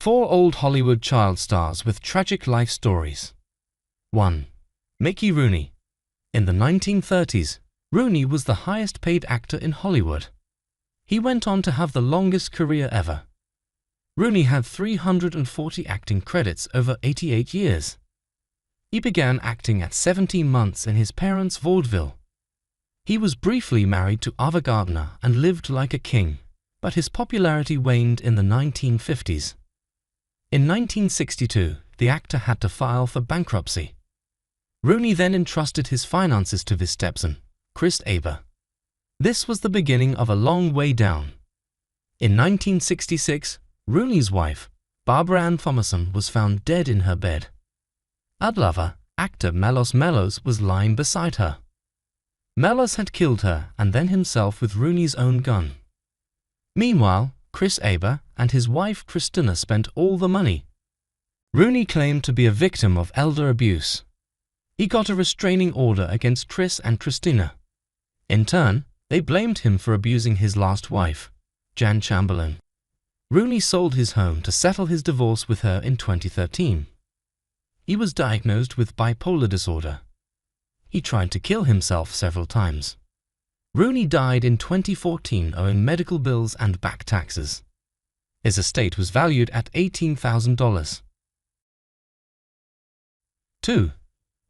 4 old Hollywood child stars with tragic life stories. 1. Mickey Rooney. In the 1930s, Rooney was the highest paid actor in Hollywood. He went on to have the longest career ever. Rooney had 340 acting credits over 88 years. He began acting at 17 months in his parents' vaudeville. He was briefly married to Ava Gardner and lived like a king, but his popularity waned in the 1950s. In 1962, the actor had to file for bankruptcy. Rooney then entrusted his finances to his stepson, Chris Aber. This was the beginning of a long way down. In 1966, Rooney's wife, Barbara Ann Thomason, was found dead in her bed. Her lover, actor Melos Melos, was lying beside her. Melos had killed her and then himself with Rooney's own gun. Meanwhile, Chris Aber and his wife Christina spent all the money. Rooney claimed to be a victim of elder abuse. He got a restraining order against Chris and Christina. In turn, they blamed him for abusing his last wife, Jan Chamberlain. Rooney sold his home to settle his divorce with her in 2013. He was diagnosed with bipolar disorder. He tried to kill himself several times. Rooney died in 2014 owing medical bills and back taxes. His estate was valued at $18,000. 2.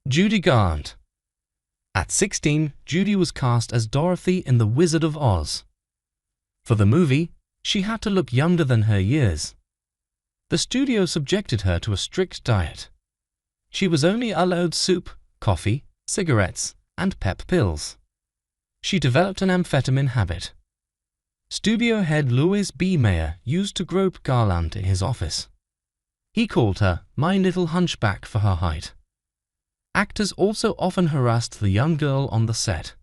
Judy Garland. At 16, Judy was cast as Dorothy in The Wizard of Oz. For the movie, she had to look younger than her years. The studio subjected her to a strict diet. She was only allowed soup, coffee, cigarettes, and pep pills. She developed an amphetamine habit. Studio head Louis B. Mayer used to grope Garland in his office. He called her "my little hunchback" for her height. Actors also often harassed the young girl on the set.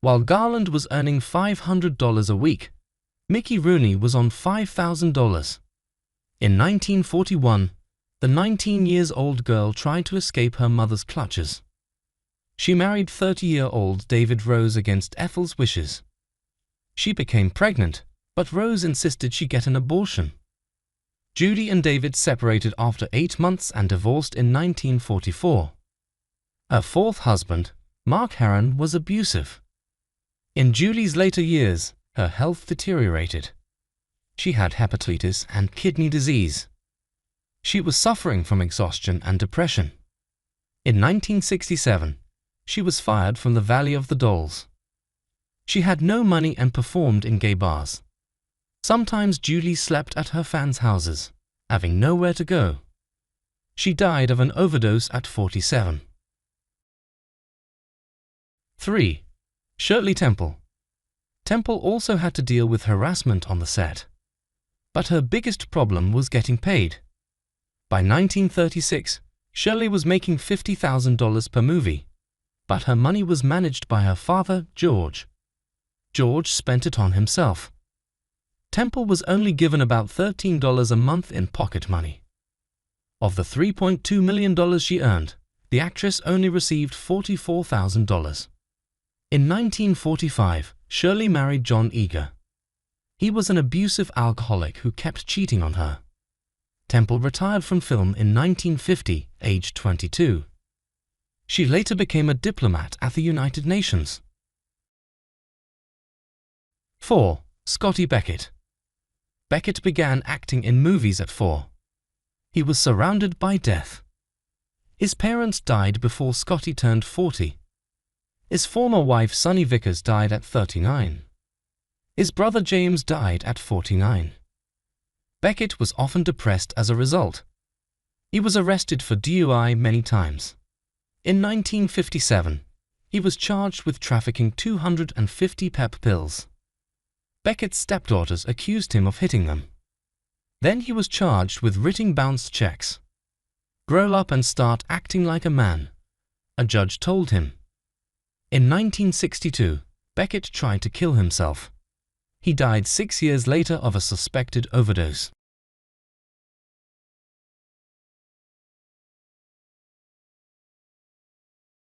While Garland was earning $500 a week, Mickey Rooney was on $5,000. In 1941, the 19-year-old girl tried to escape her mother's clutches. She married 30-year-old David Rose against Ethel's wishes. She became pregnant, but Rose insisted she get an abortion. Judy and David separated after 8 months and divorced in 1944. Her fourth husband, Mark Herron, was abusive. In Judy's later years, her health deteriorated. She had hepatitis and kidney disease. She was suffering from exhaustion and depression. In 1967, she was fired from the Valley of the Dolls. She had no money and performed in gay bars. Sometimes Judy slept at her fans' houses, having nowhere to go. She died of an overdose at 47. 3. Shirley Temple. Temple also had to deal with harassment on the set. But her biggest problem was getting paid. By 1936, Shirley was making $50,000 per movie, but her money was managed by her father, George. George spent it on himself. Temple was only given about $13 a month in pocket money. Of the $3.2 million she earned, the actress only received $44,000. In 1945, Shirley married John Eager. He was an abusive alcoholic who kept cheating on her. Temple retired from film in 1950, aged 22. She later became a diplomat at the United Nations. 4. Scotty Becket. Becket began acting in movies at 4. He was surrounded by death. His parents died before Scotty turned 40. His former wife Sunny Vickers died at 39. His brother James died at 49. Becket was often depressed as a result. He was arrested for DUI many times. In 1957, he was charged with trafficking 250 pep pills. Becket's stepdaughters accused him of hitting them. Then he was charged with writing bounced checks. "Grow up and start acting like a man," a judge told him. In 1962, Becket tried to kill himself. He died 6 years later of a suspected overdose.